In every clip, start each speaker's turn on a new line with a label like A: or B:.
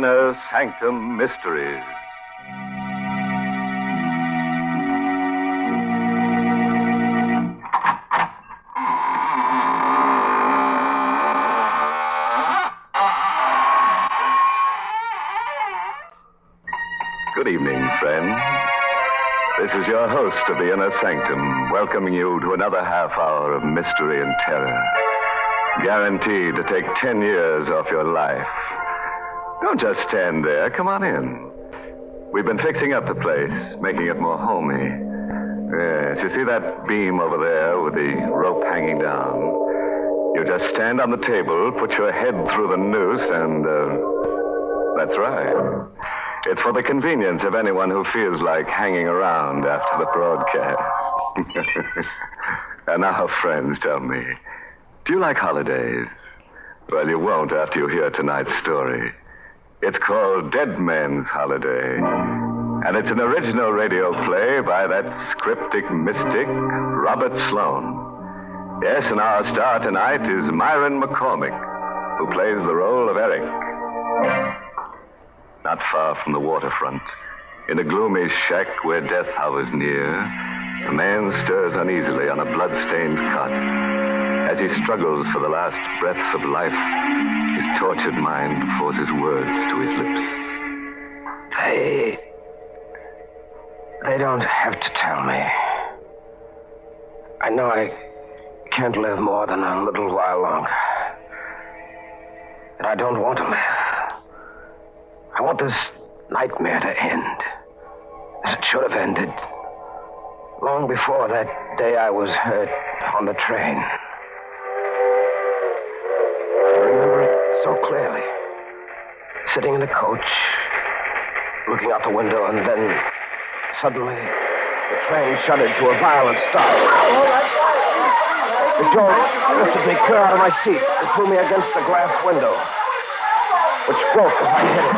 A: Inner Sanctum Mysteries. Good evening, friends. This is your host of the Inner Sanctum, welcoming you to another half hour of mystery and terror, guaranteed to take 10 years off your life. Don't just stand there. Come on in. We've been fixing up the place, making it more homey. Yes, you see that beam over there with the rope hanging down? You just stand on the table, put your head through the noose, and, that's right. It's for the convenience of anyone who feels like hanging around after the broadcast. And now, friends, tell me, do you like holidays? Well, you won't after you hear tonight's story. It's called Dead Man's Holiday. And it's an original radio play by that cryptic mystic, Robert Sloan. Yes, and our star tonight is Myron McCormick, who plays the role of Eric. Not far from the waterfront, in a gloomy shack where death hovers near, a man stirs uneasily on a blood-stained cot. As he struggles for the last breaths of life, his tortured mind forces words to his lips.
B: They don't have to tell me. I know I can't live more than a little while longer. And I don't want to live. I want this nightmare to end, as it should have ended long before that day I was hurt on the train. I remember it so clearly. Sitting in the coach, looking out the window, and then suddenly the train shuddered to a violent stop. The jolt lifted me clear out of my seat and threw me against the glass window, which broke as I hit it.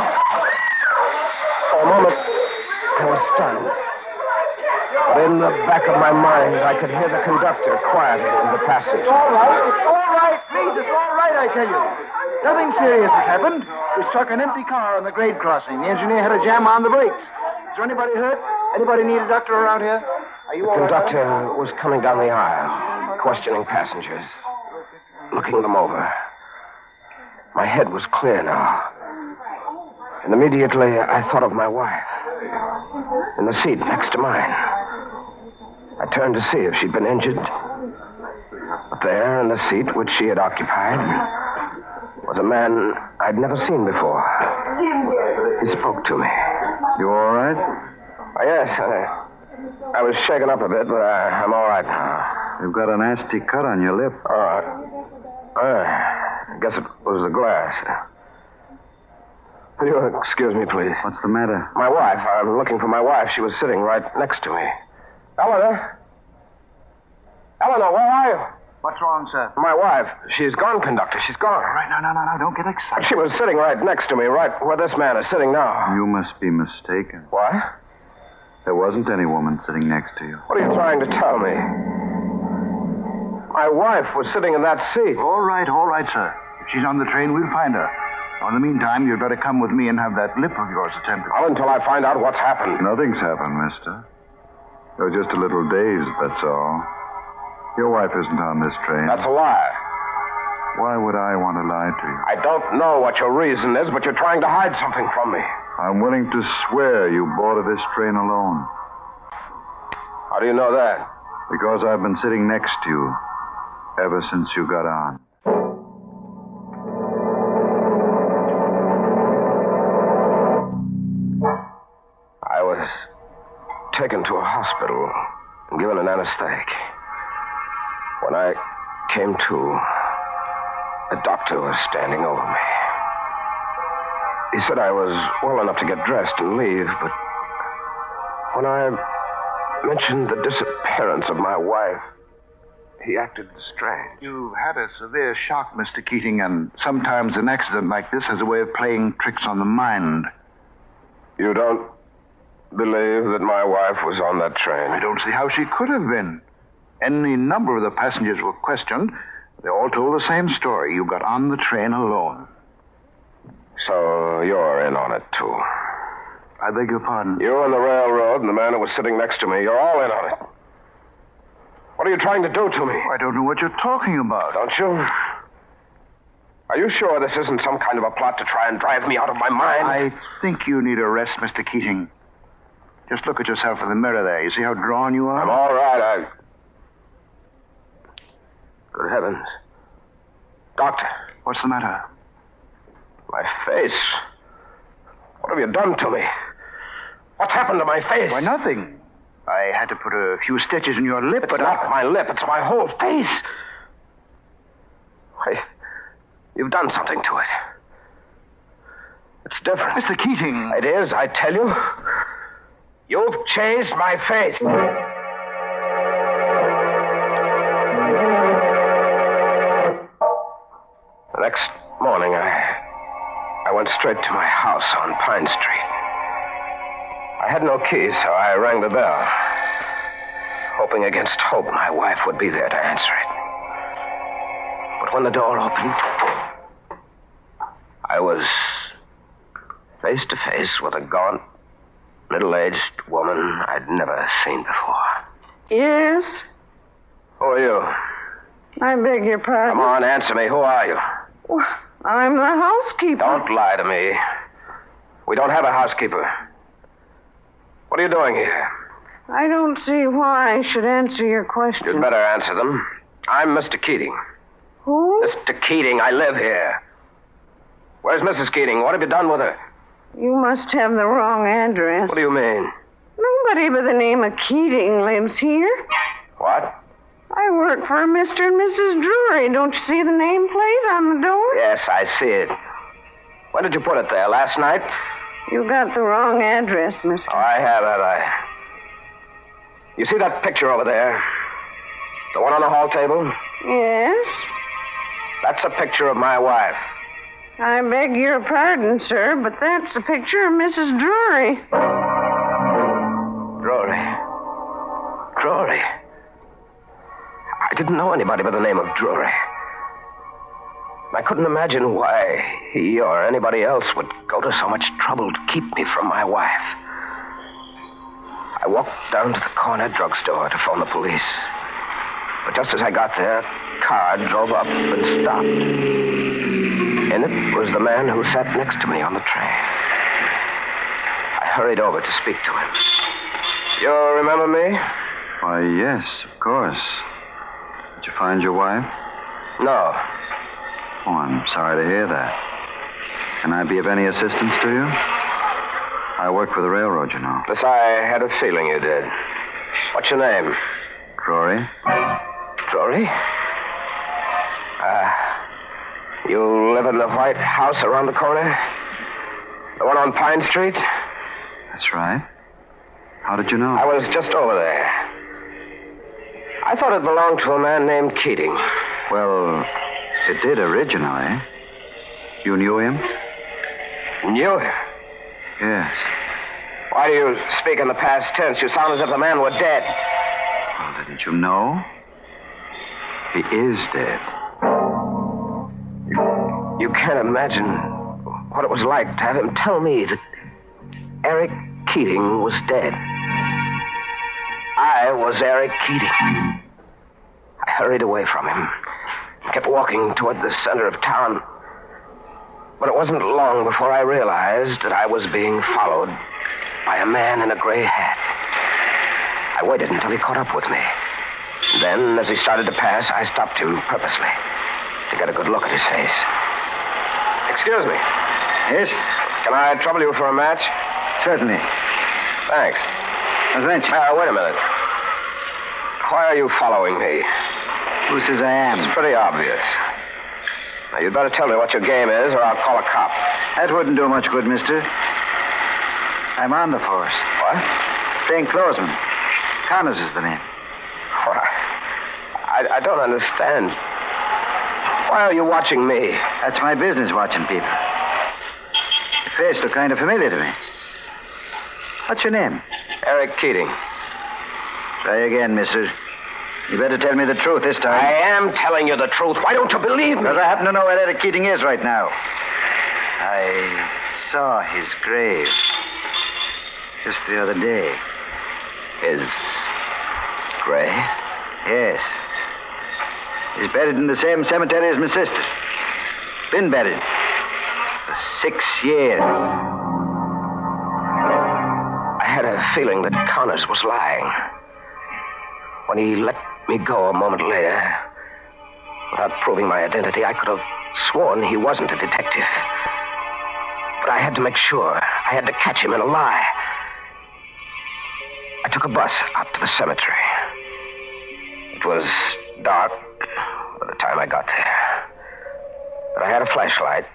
B: For a moment, I was stunned. But in the back of my mind, I could hear the conductor quieting the passage.
C: All right, please, it's all right, I tell you. Nothing serious has happened. We struck an empty car on the grade crossing. The engineer had a jam on the brakes. Is there anybody hurt? Anybody need a doctor around here? Are you all right?
B: The conductor was coming down the aisle, questioning passengers, looking them over. My head was clear now. And immediately I thought of my wife, in the seat next to mine. I turned to see if she'd been injured. But there, in the seat which she had occupied, was a man I'd never seen before. He spoke to me.
D: You all right?
B: Yes, I was shaken up a bit, but I'm all right now.
D: You've got a nasty cut on your lip.
B: I guess it was the glass. Will you excuse me, please?
D: What's the matter?
B: My wife. I'm looking for my wife. She was sitting right next to me. Eleanor? Eleanor, where are you?
C: What's wrong, sir?
B: My wife. She's gone, conductor. She's gone.
C: All right, no, don't get excited.
B: She was sitting right next to me, right where this man is sitting now.
D: You must be mistaken.
B: What?
D: There wasn't any woman sitting next to you.
B: What are you trying to tell me? My wife was sitting in that seat.
C: All right, sir. If she's on the train, we'll find her. Now, in the meantime, you'd better come with me and have that lip of yours attended.
B: Not until I find out what's happened.
D: Nothing's happened, mister. You're just a little dazed, that's all. Your wife isn't on this train.
B: That's a lie.
D: Why would I want to lie to you?
B: I don't know what your reason is, but you're trying to hide something from me.
D: I'm willing to swear you boarded this train alone.
B: How do you know that?
D: Because I've been sitting next to you ever since you got on.
B: I was taken to a hospital and given an anesthetic. When I came to, the doctor was standing over me. He said I was well enough to get dressed and leave, but when I mentioned the disappearance of my wife, he acted strange.
C: You've had a severe shock, Mr. Keating, and sometimes an accident like this has a way of playing tricks on the mind.
B: You don't believe that my wife was on that train?
C: I don't see how she could have been. Any number of the passengers were questioned. They all told the same story. You got on the train alone.
B: So you're in on it, too.
D: I beg your pardon?
B: You and the railroad and the man who was sitting next to me, you're all in on it. What are you trying to do to me?
D: I don't know what you're talking about.
B: Don't you? Are you sure this isn't some kind of a plot to try and drive me out of my mind?
D: I think you need a rest, Mr. Keating. Just look at yourself in the mirror there. You see how drawn you are?
B: I'm all right. Good heavens. Doctor.
D: What's the matter?
B: My face. What have you done to me? What's happened to my face?
D: Why, nothing. I had to put a few stitches in your lip,
B: It's not my lip. It's my whole face. Why, you've done something to it. It's different.
D: Mr. Keating.
B: It is, I tell you. You've changed my face. The next morning, I went straight to my house on Pine Street. I had no key, so I rang the bell, hoping against hope my wife would be there to answer it. But when the door opened, I was face to face with a gaunt, middle-aged woman I'd never seen before.
E: Yes?
B: Who are you?
E: I beg your pardon.
B: Come on, answer me. Who are you?
E: Well, I'm the housekeeper.
B: Don't lie to me. We don't have a housekeeper. What are you doing here?
E: I don't see why I should answer your question.
B: You'd better answer them. I'm Mr. Keating.
E: Who?
B: Mr. Keating, I live here. Where's Mrs. Keating? What have you done with her?
E: You must have the wrong address.
B: What do you mean?
E: Nobody by the name of Keating lives here.
B: What?
E: I work for Mr. and Mrs. Drury. Don't you see the nameplate on the door?
B: Yes, I see it. When did you put it there? Last night?
E: You got the wrong address, mister.
B: Oh, I have, have I? You see that picture over there? The one on the hall table?
E: Yes?
B: That's a picture of my wife.
E: I beg your pardon, sir, but that's a picture of Mrs. Drury.
B: Drury. I didn't know anybody by the name of Drury. I couldn't imagine why he or anybody else would go to so much trouble to keep me from my wife. I walked down to the corner drugstore to phone the police. But just as I got there, a car drove up and stopped. In it was the man who sat next to me on the train. I hurried over to speak to him. You remember me?
D: Why, yes, of course. Did you find your wife?
B: No.
D: Oh, I'm sorry to hear that. Can I be of any assistance to you? I work for the railroad, you know.
B: Yes, I had a feeling you did. What's your name?
D: Rory?
B: Drury? You live in the white house around the corner? The one on Pine Street?
D: That's right. How did you know?
B: I was just over there. I thought it belonged to a man named Keating.
D: Well, it did originally. You knew him?
B: Knew him?
D: Yes.
B: Why do you speak in the past tense? You sound as if the man were dead.
D: Well, didn't you know? He is dead.
B: You can't imagine what it was like to have him tell me that Eric Keating was dead. I was Eric Keating. I hurried away from him, kept walking toward the center of town. But it wasn't long before I realized that I was being followed by a man in a gray hat. I waited until he caught up with me. Then, as he started to pass, I stopped him purposely to get a good look at his face. Excuse me.
C: Yes?
B: Can I trouble you for a match?
C: Certainly.
B: Thanks.
C: Thanks.
B: Wait a minute. Why are you following me?
C: Who says I am?
B: It's pretty obvious. Now, you'd better tell me what your game is, or I'll call a cop.
C: That wouldn't do much good, mister. I'm on the force.
B: What?
C: Plainclothesman. Connors is the name.
B: Well, I don't understand. Why are you watching me?
C: That's my business, watching people. Your face looked kind of familiar to me. What's your name?
B: Eric Keating.
C: Try again, mister. You better tell me the truth this time.
B: I am telling you the truth. Why don't you believe me?
C: Because I happen to know where Eric Keating is right now.
D: I saw his grave just the other day.
B: His grave?
D: Yes. He's buried in the same cemetery as my sister. Been buried for 6 years.
B: I had a feeling that Connors was lying. When he let me go a moment later, without proving my identity, I could have sworn he wasn't a detective. But I had to make sure. I had to catch him in a lie. I took a bus out to the cemetery. It was dark by the time I got there. But I had a flashlight,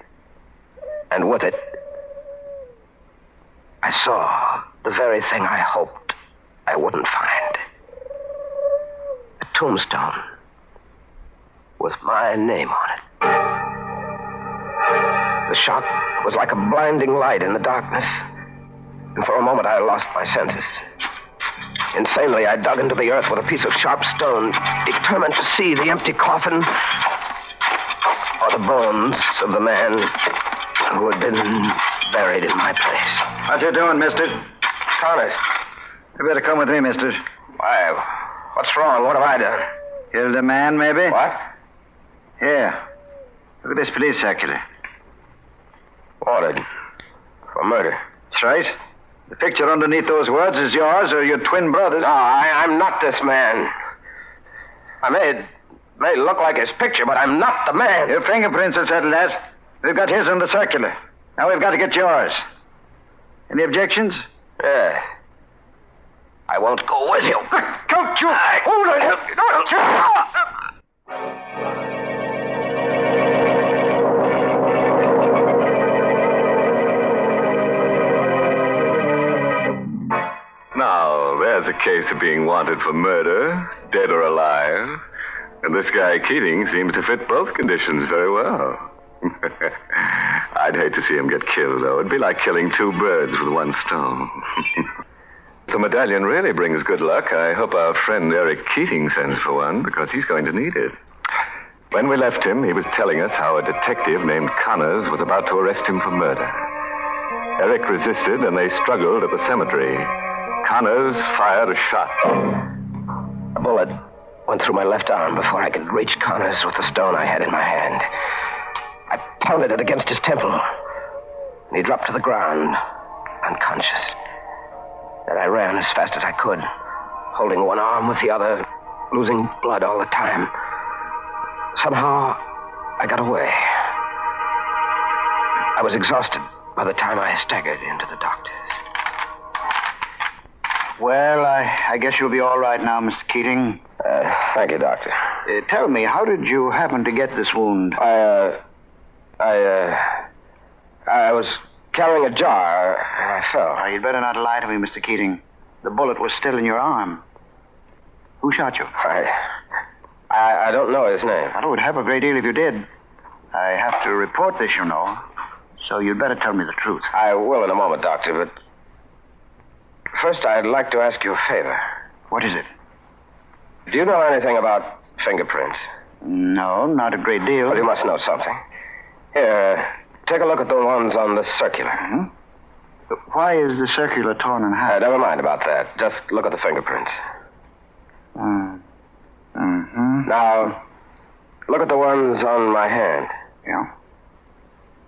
B: and with it, I saw the very thing I hoped I wouldn't find. A tombstone with my name on it. The shock was like a blinding light in the darkness, and for a moment I lost my senses. Insanely, I dug into the earth with a piece of sharp stone, determined to see the empty coffin or the bones of the man who had been buried in my place.
D: What you doing, mister?
B: Connors.
D: You better come with me, mister.
B: Why, what's wrong? What have I done?
D: Killed a man, maybe?
B: What?
D: Here. Look at this police circular.
B: Wanted for murder.
D: That's right. The picture underneath those words is yours or your twin brother's.
B: No, I'm not this man. I may look like his picture, but I'm not the man.
D: Your fingerprints will settle that. We've got his on the circular. Now we've got to get yours. Any objections?
B: Yeah. I won't go with you.
D: Don't you?
B: Hold it.
A: Now, there's a case of being wanted for murder, dead or alive. And this guy Keating seems to fit both conditions very well. I'd hate to see him get killed, though. It'd be like killing two birds with one stone. The medallion really brings good luck. I hope our friend Eric Keating sends for one, because he's going to need it. When we left him, he was telling us how a detective named Connors was about to arrest him for murder. Eric resisted, and they struggled at the cemetery. Connors fired a shot.
B: A bullet went through my left arm before I could reach Connors with the stone I had in my hand. I pounded it against his temple, and he dropped to the ground, unconscious. Then I ran as fast as I could, holding one arm with the other, losing blood all the time. Somehow, I got away. I was exhausted by the time I staggered into the doctor's.
C: Well, I guess you'll be all right now, Mr. Keating.
B: Thank you, Doctor.
C: Tell me, how did you happen to get this wound?
B: I was carrying a jar, and I fell.
C: Oh, you'd better not lie to me, Mr. Keating. The bullet was still in your arm. Who shot you?
B: I don't know his name.
C: Well, it would help a great deal if you did. I have to report this, you know. So you'd better tell me the truth.
B: I will in a moment, Doctor, but first I'd like to ask you a favor.
C: What is it?
B: Do you know anything about fingerprints?
C: No, not a great deal.
B: Well, you must know something. Here, take a look at the ones on the circular.
C: Hmm? Why is the circular torn in half?
B: Never mind about that. Just look at the fingerprints.
C: Mm-hmm.
B: Now, look at the ones on my hand.
C: Yeah?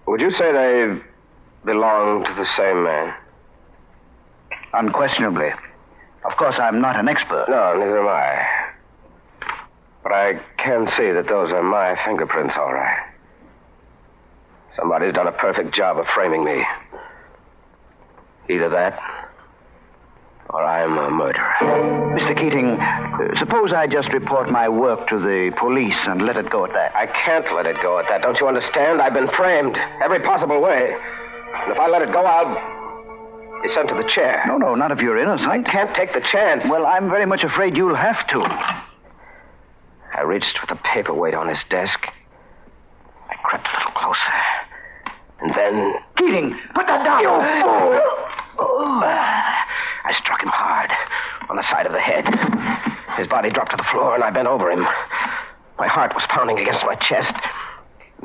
B: Would you say they belong to the same man?
C: Unquestionably. Of course, I'm not an expert.
B: No, neither am I. But I can see that those are my fingerprints, all right. Somebody's done a perfect job of framing me. Either that, or I'm a murderer.
C: Mr. Keating, suppose I just report my work to the police and let it go at that.
B: I can't let it go at that. Don't you understand? I've been framed every possible way. And if I let it go, I'll be sent to the chair.
C: No, not if you're innocent.
B: I can't take the chance.
C: Well, I'm very much afraid you'll have to.
B: I reached for the paperweight on his desk. I crept a little closer. And then...
C: Keating, put that down!
B: I struck him hard on the side of the head. His body dropped to the floor, and I bent over him. My heart was pounding against my chest.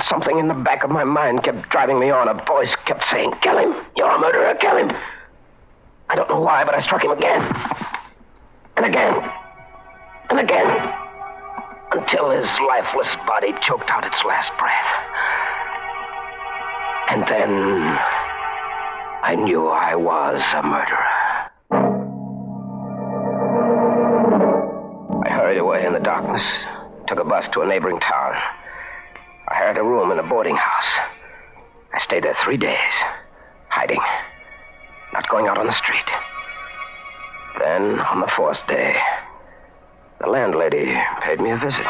B: Something in the back of my mind kept driving me on. A voice kept saying, kill him. You're a murderer. Kill him. I don't know why, but I struck him again. And again. And again. Until his lifeless body choked out its last breath. And then I knew I was a murderer. I hurried away in the darkness, took a bus to a neighboring town. I hired a room in a boarding house. I stayed there 3 days, hiding, not going out on the street. Then, on the 4th day, the landlady paid me a visit.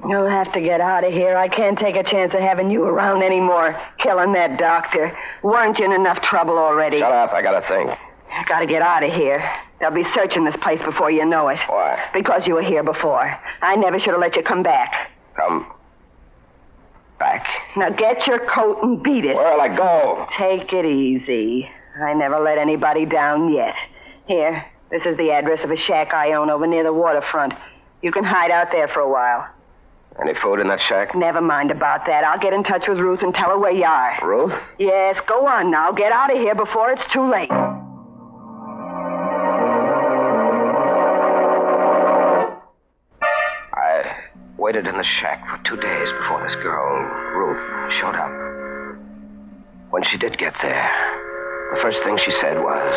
F: You'll have to get out of here. I can't take a chance of having you around anymore, killing that doctor. Weren't you in enough trouble already?
B: Shut up, I gotta think.
F: You gotta get out of here. They'll be searching this place before you know it.
B: Why?
F: Because you were here before. I never should have let you come back.
B: Come back.
F: Now get your coat and beat it.
B: Where'll I go?
F: Take it easy. I never let anybody down yet. Here, this is the address of a shack I own over near the waterfront. You can hide out there for a while.
B: Any food in that shack?
F: Never mind about that. I'll get in touch with Ruth and tell her where you are.
B: Ruth?
F: Yes, go on now. Get out of here before it's too late.
B: I waited in the shack for 2 days before this girl, Ruth, showed up. When she did get there, the first thing she said was...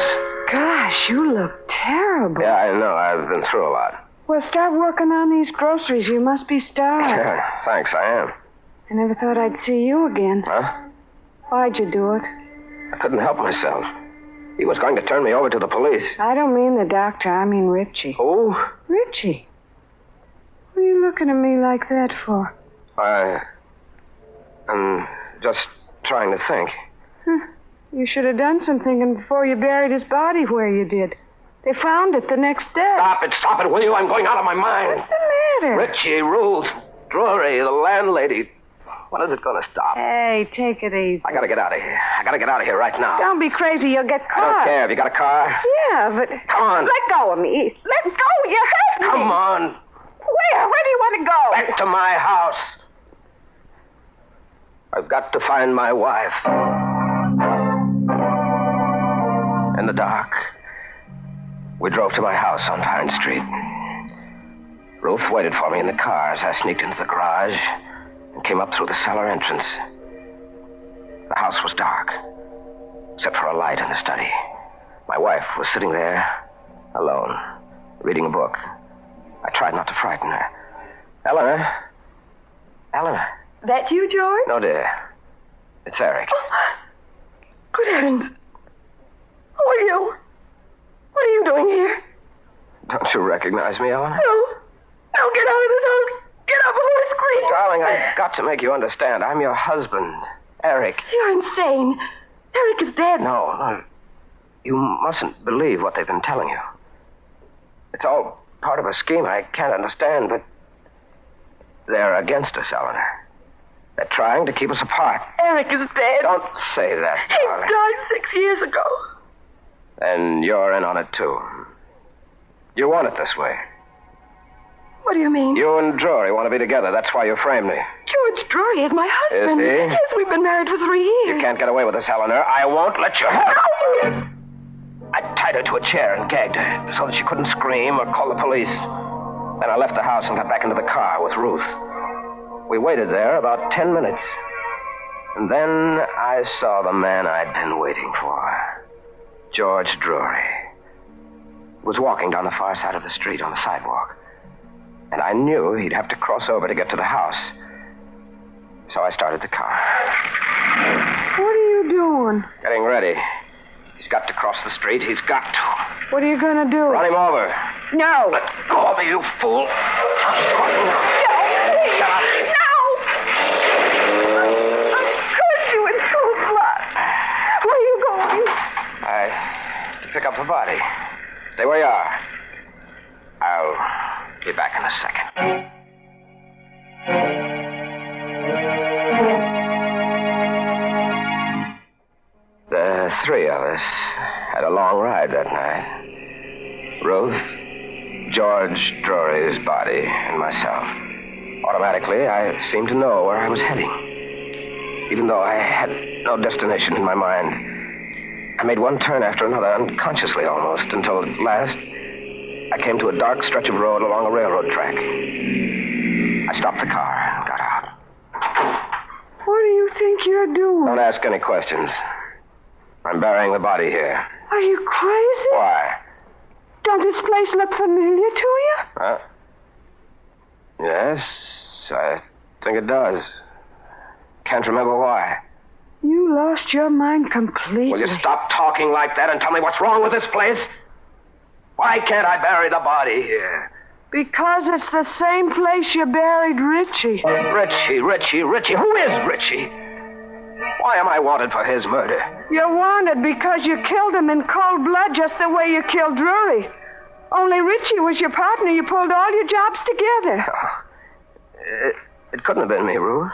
E: Gosh, you look terrible.
B: Yeah, I know. I've been through a lot.
E: Well, start working on these groceries. You must be starved.
B: Yeah, thanks, I am.
E: I never thought I'd see you again.
B: Huh?
E: Why'd you do it?
B: I couldn't help myself. He was going to turn me over to the police.
E: I don't mean the doctor. I mean Richie.
B: Who?
E: Richie? What are you looking at me like that for?
B: I'm just trying to think.
E: You should have done some thinking before you buried his body where you did. They found it the next day.
B: Stop it, will you? I'm going out of my mind.
E: What's the matter?
B: Richie, Ruth, Drury, the landlady. When is it going to stop?
E: Hey, take it easy.
B: I gotta get out of here. I gotta get out of here right now.
E: Don't be crazy. You'll get
B: I
E: caught.
B: don't care. Have you got a car?
E: Yeah, but...
B: Come on.
E: Let go of me. Let go. You hurt me.
B: Come on.
E: Where? Where do you want to go?
B: Back to my house. I've got to find my wife. In the dark, we drove to my house on Pine Street. Ruth waited for me in the car as I sneaked into the garage and came up through the cellar entrance. The house was dark, except for a light in the study. My wife was sitting there, alone, reading a book. I tried not to frighten her. Eleanor? Eleanor?
F: That you, George?
B: No, dear. It's Eric.
F: Good heavens. Who are you? What are you doing here?
B: Don't you recognize me, Eleanor?
F: No. No, get out of this house. Get out before I scream.
B: Darling, I've got to make you understand. I'm your husband, Eric.
F: You're insane. Eric is dead.
B: No. You mustn't believe what they've been telling you. It's all part of a scheme I can't understand, but they're against us, Eleanor. They're trying to keep us apart.
F: Eric is dead.
B: Don't say that,
F: He
B: darling.
F: died 6 years ago.
B: And you're in on it, too. You want it this way.
F: What do you mean?
B: You and Drury want to be together. That's why you framed me.
F: George Drury is my husband.
B: Is he?
F: Yes, we've been married for 3 years.
B: You can't get away with this, Eleanor. I won't let you have it. I tied her to a chair and gagged her so that she couldn't scream or call the police. Then I left the house and got back into the car with Ruth. We waited there about 10 minutes. And then I saw the man I'd been waiting for. George Drury. He was walking down the far side of the street on the sidewalk. And I knew he'd have to cross over to get to the house. So I started the car.
E: What are you doing?
B: Getting ready. He's got to cross the street. He's got to.
E: What are you going to do?
B: Run him over.
E: No.
B: Let go of me, you fool. I'm crossing now.
E: No.
B: Shut up.
E: No. I'll hurt you in cold blood. Where are you going?
B: To pick up the body. Stay where you are. I'll be back in a second. The three of us had a long ride that night. Ruth, George Drury's body, and myself. Automatically, I seemed to know where I was heading. even though I had no destination in my mind. I made one turn after another, unconsciously almost, until at last I came to a dark stretch of road along a railroad track. I stopped the car and got out.
E: What do you think you're doing?
B: Don't ask any questions. I'm burying the body here.
E: Are you crazy?
B: Why?
E: Don't this place look familiar to you?
B: Huh? Yes, I think it does. Can't remember why.
E: You lost your mind completely.
B: Will you stop talking like that and tell me what's wrong with this place? Why can't I bury the body here?
E: Because it's the same place you buried Richie.
B: Richie. Who is Richie? Why am I wanted for his murder?
E: You're wanted because you killed him in cold blood just the way you killed Drury. Only Richie was your partner. You pulled all your jobs together.
B: Oh, it couldn't have been me, Ruth.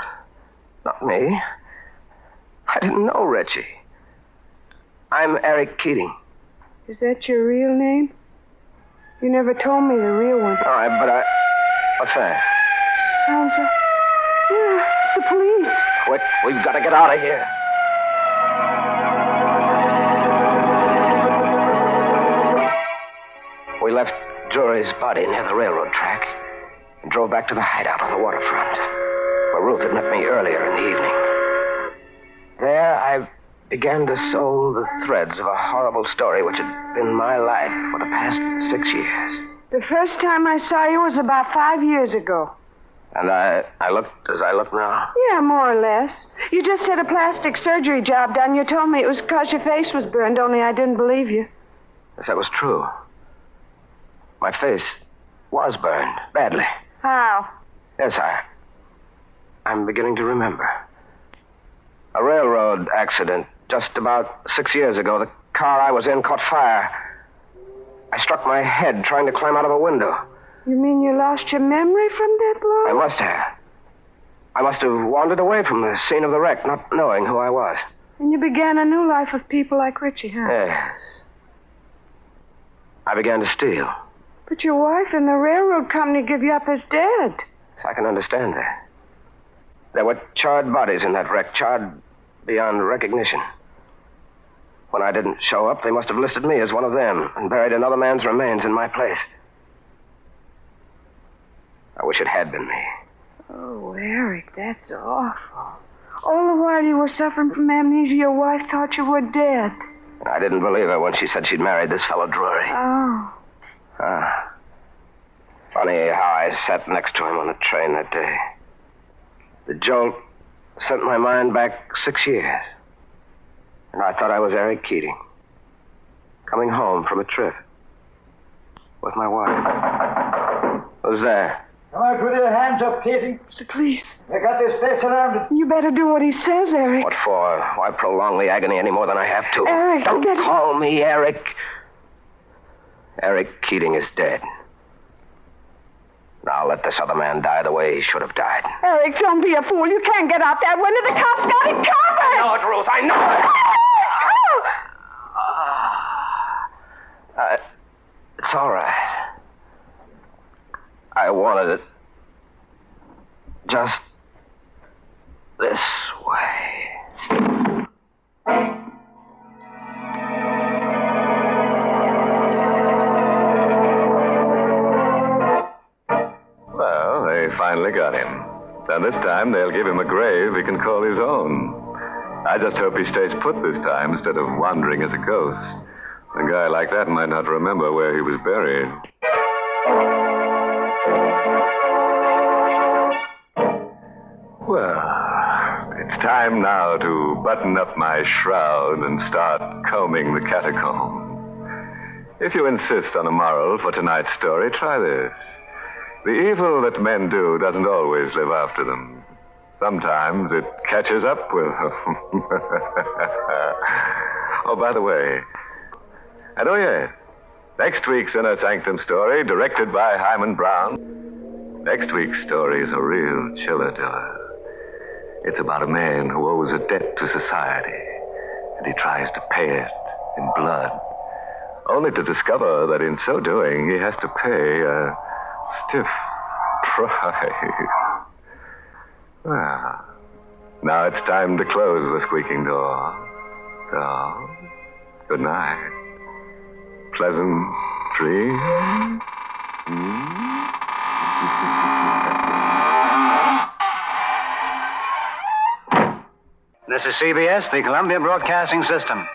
B: Not me. I didn't know Richie. I'm Eric Keating.
E: Is that your real name? You never told me the real one.
B: All right, but what's that?
E: Sounds like... Yeah, it's the police.
B: Quick, we've got to get out of here. We left Drury's body near the railroad track and drove back to the hideout on the waterfront, where Ruth had met me earlier in the evening. There, I began to sew the threads of a horrible story which had been my life for the past 6 years.
E: The first time I saw you was about 5 years ago.
B: And I looked as I look now?
E: Yeah, more or less. You just had a plastic surgery job done. You told me it was because your face was burned, only I didn't believe you.
B: Yes, that was true. My face was burned, badly.
E: How?
B: Yes, I'm beginning to remember. A railroad accident just about 6 years ago. The car I was in caught fire. I struck my head trying to climb out of a window.
E: You mean you lost your memory from that blow?
B: I must have. I must have wandered away from the scene of the wreck, not knowing who I was.
E: And you began a new life with people like Richie, huh?
B: Yes. I began to steal.
E: But your wife and the railroad company give you up as dead.
B: I can understand that. There were charred bodies in that wreck, charred beyond recognition. When I didn't show up, they must have listed me as one of them and buried another man's remains in my place. I wish it had been me.
E: Oh, Eric, that's awful. All the while you were suffering from amnesia, your wife thought you were dead.
B: I didn't believe her when she said she'd married this fellow Drury.
E: Oh.
B: Funny how I sat next to him on the train that day. The jolt sent my mind back 6 years. And I thought I was Eric Keating, coming home from a trip with my wife. Who's there?
C: Come out with your hands up, Keating.
E: It's the police.
C: They got this place surrounded.
E: You better do what he says, Eric.
B: What for? Why prolong the agony any more than I have to?
E: Eric,
B: don't call me Eric. Eric Keating is dead. Now let this other man die the way he should have died.
E: Eric, don't be a fool. You can't get out that window. The cops got it covered.
B: I know it, Ruth. I know it. It's all right. I wanted it just this way.
A: Well, they finally got him. And this time they'll give him a grave he can call his own. I just hope he stays put this time instead of wandering as a ghost. A guy like that might not remember where he was buried. Well, it's time now to button up my shroud and start combing the catacomb. If you insist on a moral for tonight's story, try this. The evil that men do doesn't always live after them. Sometimes it catches up with them. Oh, by the way, and oh yes, next week's Inner Sanctum story, directed by Hyman Brown. Next week's story is a real chiller-diller. It's about a man who owes a debt to society, and he tries to pay it in blood, only to discover that in so doing, he has to pay a stiff price. Well, Now it's time to close the squeaking door. So, good night. Pleasant dreams.
D: This is CBS, the Columbia Broadcasting System.